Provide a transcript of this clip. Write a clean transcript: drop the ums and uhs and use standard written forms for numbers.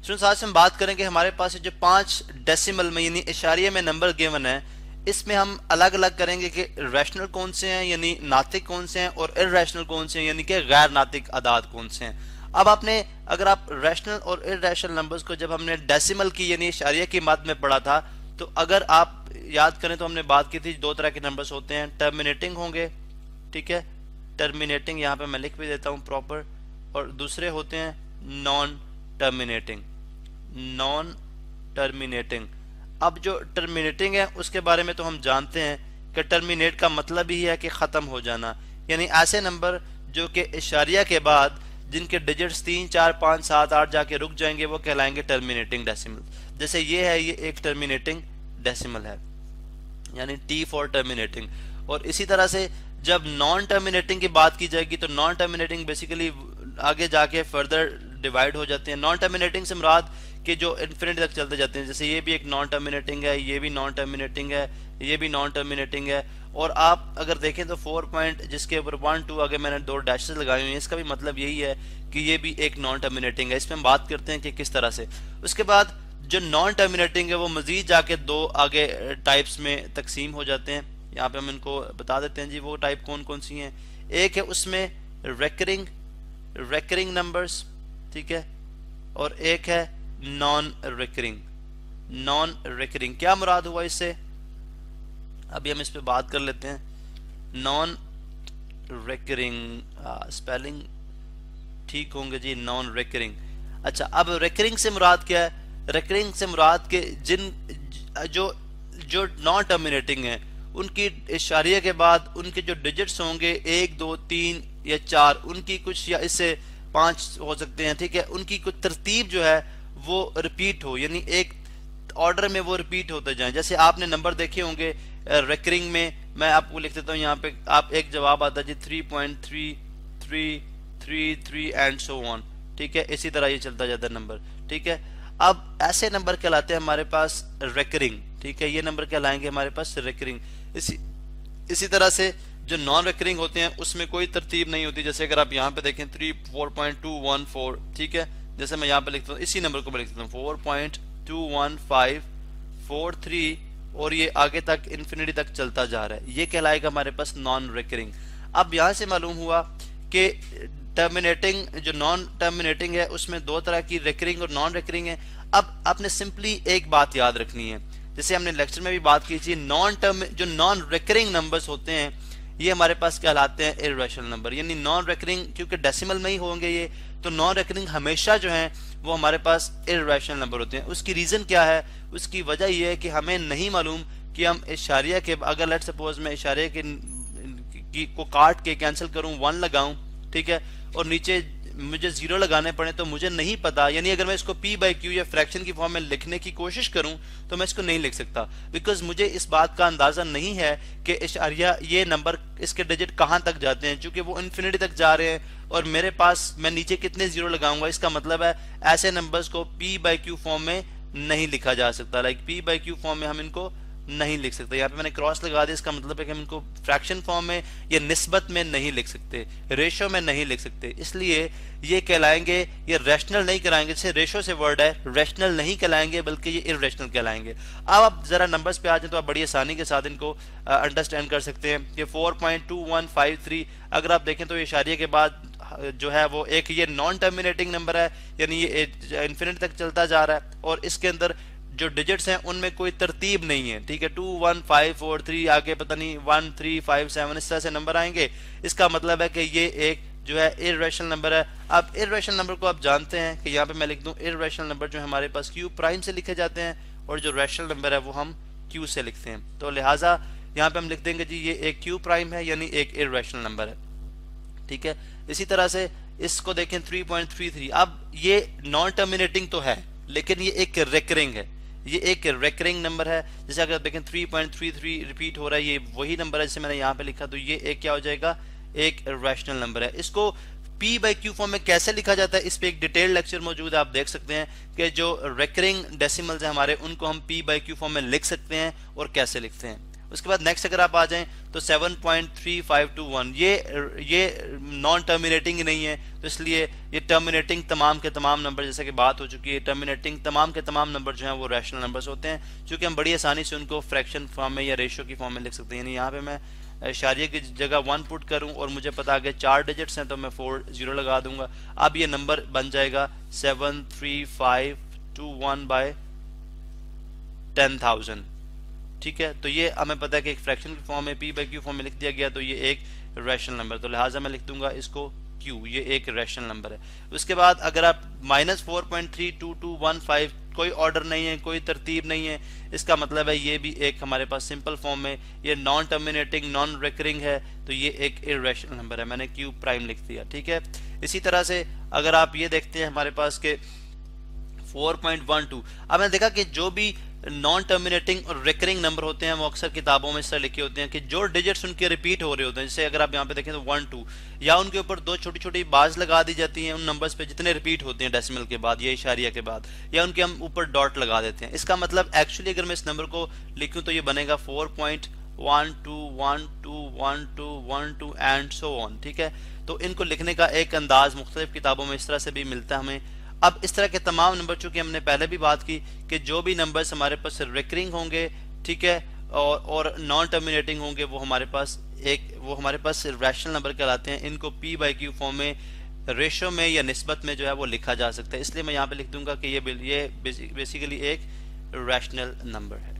Students आज हम बात करेंगे हमारे पास जो 5 डेसिमल में यानी इशारिये में नंबर गिवन है, इसमें हम अलग अलग करेंगे कि रैशनल कौन से हैं यानी नातिक कौन से हैं और इर्रेशनल कौन से हैं यानी कि गैर नातिक अदाद कौन से हैं। अब आपने अगर आप रैशनल और इर्रेशनल नंबर्स को जब हमने डेसिमल की यानी इशारिये की मद में पढ़ा था, तो अगर आप याद करें तो हमने बात की थी दो तरह के नंबर्स होते हैं, टर्मिनेटिंग होंगे, ठीक है, टर्मिनेटिंग यहाँ पे मैं लिख भी देता हूँ प्रॉपर, और दूसरे होते हैं नॉन टर्मिनेटिंग। नॉन टर्मिनेटिंग, अब जो टर्मिनेटिंग है उसके बारे में तो हम जानते हैं कि टर्मिनेट का मतलब ही है कि ख़त्म हो जाना, यानी ऐसे नंबर जो कि इशारिया के बाद जिनके डिजिट्स 3, 4, 5, 7, 8 जाके रुक जाएंगे वो कहलाएंगे टर्मिनेटिंग डेसिमल। जैसे ये है, ये एक टर्मिनेटिंग डेसिमल है यानी T फॉर टर्मिनेटिंग। और इसी तरह से जब नॉन टर्मिनेटिंग की बात की जाएगी तो नॉन टर्मिनेटिंग बेसिकली आगे जाके फर्दर डिवाइड हो जाते हैं। नॉन टर्मिनेटिंग से मुराद कि जो इन्फिनिटी तक चलते जाते हैं, जैसे ये भी एक नॉन टर्मिनेटिंग है, ये भी नॉन टर्मिनेटिंग है, ये भी नॉन टर्मिनेटिंग है। और आप अगर देखें तो 4 पॉइंट जिसके ऊपर 1, 2 आगे मैंने 2 डैशेस लगाए हुए हैं, इसका भी मतलब यही है कि ये भी एक नॉन टर्मिनेटिंग है। इसमें हम बात करते हैं कि किस तरह से। उसके बाद जो नॉन टर्मिनेटिंग है वो मजीद जाके 2 आगे टाइप्स में तकसीम हो जाते हैं। यहाँ पे हम इनको बता देते हैं जी वो टाइप कौन कौन सी हैं। एक है उसमें रेकरिंग नंबर्स, ठीक है, और एक है नॉन रिकरिंग। क्या मुराद हुआ इससे, अभी हम इस पे बात कर लेते हैं। नॉन रिकरिंग, स्पेलिंग ठीक होंगे जी, नॉन रिकरिंग। अच्छा, अब रिकरिंग से मुराद क्या है? रिकरिंग से मुराद के जिन जो नॉन टर्मिनेटिंग है उनकी इशारिया के बाद उनके जो डिजिट्स होंगे 1, 2, 3 या 4, उनकी कुछ या इससे 5 हो सकते हैं, ठीक है, उनकी कुछ तरतीब जो है वो रिपीट हो, यानी एक ऑर्डर में वो रिपीट होते जाएं। जैसे आपने नंबर देखे होंगे रिकरिंग में, मैं आपको लिख देता हूँ यहाँ पे, आप एक जवाब आता है जी 3.3333 एंड सो ऑन, ठीक है, इसी तरह ये चलता जाता है नंबर, ठीक है। अब ऐसे नंबर कहलाते हैं हमारे पास रिकरिंग, ठीक है, ये नंबर कहलाएंगे हमारे पास रिकरिंग। इसी तरह से जो नॉन रिकरिंग होते हैं उसमें कोई तरतीब नहीं होती। जैसे अगर आप यहाँ पे देखें 4.214, ठीक है, जैसे मैं यहाँ पे लिखता हूँ, इसी नंबर को मैं लिखता हूँ 4.21543 और ये आगे तक इन्फिनिटी तक चलता जा रहा है, ये कहलाएगा हमारे पास नॉन रिकरिंग। अब यहाँ से मालूम हुआ कि टर्मिनेटिंग जो नॉन टर्मिनेटिंग है उसमें 2 तरह की, रिकरिंग और नॉन रिकरिंग है। अब आपने सिंपली एक बात याद रखनी है, जैसे हमने लेक्चर में भी बात की थी, जो नॉन रिकरिंग नंबर्स होते हैं ये हमारे पास कहलाते हैं इर्रेशनल नंबर, यानी नॉन रिकरिंग क्योंकि डेसिमल में ही होंगे ये, तो नॉन रिकरिंग हमेशा जो है वो हमारे पास इर्रेशनल नंबर होते हैं। उसकी रीजन क्या है? उसकी वजह ये है कि हमें नहीं मालूम कि हम इशारिया के, अगर लेट्स सपोज मैं इशारे को काट के कैंसिल करूं, 1 लगाऊं, ठीक है, और नीचे मुझे 0 लगाने पड़े तो मुझे नहीं पता, यानी अगर मैं इसको p/q या फ्रैक्शन की फॉर्म में लिखने की कोशिश करूं तो मैं इसको नहीं लिख सकता, बिकॉज मुझे इस बात का अंदाजा नहीं है कि इशारिया ये नंबर इसके डिजिट कहां तक जाते हैं, चूंकि वो इन्फिनिटी तक जा रहे हैं और मेरे पास मैं नीचे कितने 0 लगाऊंगा। इसका मतलब है ऐसे नंबर्स को p/q फॉर्म में नहीं लिखा जा सकता, लाइक p/q फॉर्म में हम इनको नहीं लिख सकते। यहाँ पे मैंने क्रॉस लगा दिया, इसका मतलब है कि हम इनको फ्रैक्शन फॉर्म में या निस्बत में नहीं लिख सकते, रेशो में नहीं लिख सकते, इसलिए ये कहलाएंगे, ये रैशनल नहीं कहलाएंगे। जैसे रेशो से वर्ड है, रैशनल नहीं कहलाएंगे बल्कि ये इर्रेशनल कहलाएंगे। अब आप जरा नंबर्स पे आ जाए तो आप बड़ी आसानी के साथ इनको अंडरस्टैंड कर सकते हैं कि 4.2153 अगर आप देखें तो ये इशारिये के बाद जो है वो एक ये नॉन टर्मिनेटिंग नंबर है, यानी ये इन्फिनिटी तक चलता जा रहा है और इसके अंदर जो डिजिट्स हैं उनमें कोई तरतीब नहीं है, ठीक है, 2, 1, 5, 4, 3 आगे पता नहीं 1, 3, 5, 7 इस तरह से नंबर आएंगे। इसका मतलब है कि ये एक जो है इर्रेशनल नंबर है। अब इर्रेशनल नंबर को आप जानते हैं कि यहाँ पे मैं लिख दूं इर्रेशनल नंबर जो हमारे पास क्यू प्राइम से लिखे जाते हैं और जो रैशनल नंबर है वो हम क्यू से लिखते हैं, तो लिहाजा यहाँ पे हम लिख देंगे जी ये एक क्यू प्राइम है यानी एक इर्रेशनल नंबर है, ठीक है। इसी तरह से इसको देखें 3.33, अब ये नॉन टर्मिनेटिंग तो है लेकिन ये एक रिकरिंग है, ये एक रिकरिंग नंबर है। जैसे अगर देखें 3.33 रिपीट हो रहा है, ये वही नंबर है जैसे मैंने यहाँ पे लिखा, तो ये एक क्या हो जाएगा, एक रैशनल नंबर है। इसको p/q फॉर्म में कैसे लिखा जाता है इस पे एक डिटेल लेक्चर मौजूद है, आप देख सकते हैं कि जो रिकरिंग डेसिमल्स है हमारे उनको हम p/q फॉर्म में लिख सकते हैं और कैसे लिखते हैं। उसके बाद नेक्स्ट अगर आप आ जाएं तो 7.3521 ये नॉन टर्मिनेटिंग ही नहीं है, तो इसलिए ये टर्मिनेटिंग तमाम के तमाम नंबर, जैसे कि बात हो चुकी है, टर्मिनेटिंग तमाम के तमाम नंबर जो हैं वो रैशनल नंबर्स होते हैं, क्योंकि हम बड़ी आसानी से उनको फ्रैक्शन फॉर्म में या रेशियो की फॉर्म में लिख सकते हैं। यानी यहाँ पे मैं इशारिये की जगह 1 पुट करूं और मुझे पता है 4 डिजिट्स हैं तो मैं 4 0 लगा दूंगा। अब ये नंबर बन जाएगा 73521 बाय 10,000। ठीक है, तो ये हमें पता है कि एक फ्रैक्शन की फॉर्म में पी बाई क्यू फॉर्म में लिख दिया गया, तो ये एक रैशनल नंबर, तो लिहाजा मैं लिख दूंगा इसको क्यू, ये एक रैशनल नंबर है। उसके बाद अगर आप -4.32215, कोई ऑर्डर नहीं है, कोई तरतीब नहीं है, इसका मतलब है ये भी एक हमारे पास सिंपल फॉर्म में, ये नॉन टर्मिनेटिंग नॉन रिकरिंग है, तो ये एक इरेशनल नंबर है, मैंने क्यू प्राइम लिख दिया। ठीक है, इसी तरह से अगर आप ये देखते हैं हमारे पास के 4.12, अब मैंने देखा कि जो भी नॉन टर्मिनेटिंग और रिकरिंग नंबर होते हैं वो अक्सर किताबों में इस तरह लिखे होते हैं कि जो डिजिट्स उनके रिपीट हो रहे होते हैं, जैसे अगर आप यहाँ पे देखें तो 1 2, या उनके ऊपर 2 छोटी छोटी बाज लगा दी जाती हैं उन नंबर्स पे जितने रिपीट होते हैं डेसिमल के बाद या इशारिया के बाद, या उनके हम ऊपर डॉट लगा देते हैं। इसका मतलब एक्चुअली अगर मैं इस नंबर को लिखूं तो ये बनेगा 4.121212 एंड सो ऑन। ठीक है, तो इनको लिखने का एक अंदाज मुख्तलिफ किताबों में इस तरह से भी मिलता है हमें। अब इस तरह के तमाम नंबर, चूंकि हमने पहले भी बात की कि जो भी नंबर्स हमारे पास रिकरिंग होंगे, ठीक है, और नॉन टर्मिनेटिंग होंगे, वो हमारे पास रैशनल नंबर कहलाते हैं। इनको पी बाई क्यू फॉर्म में, रेशो में या निस्बत में जो है वो लिखा जा सकता है, इसलिए मैं यहाँ पे लिख दूंगा कि ये बेसिकली एक रैशनल नंबर है।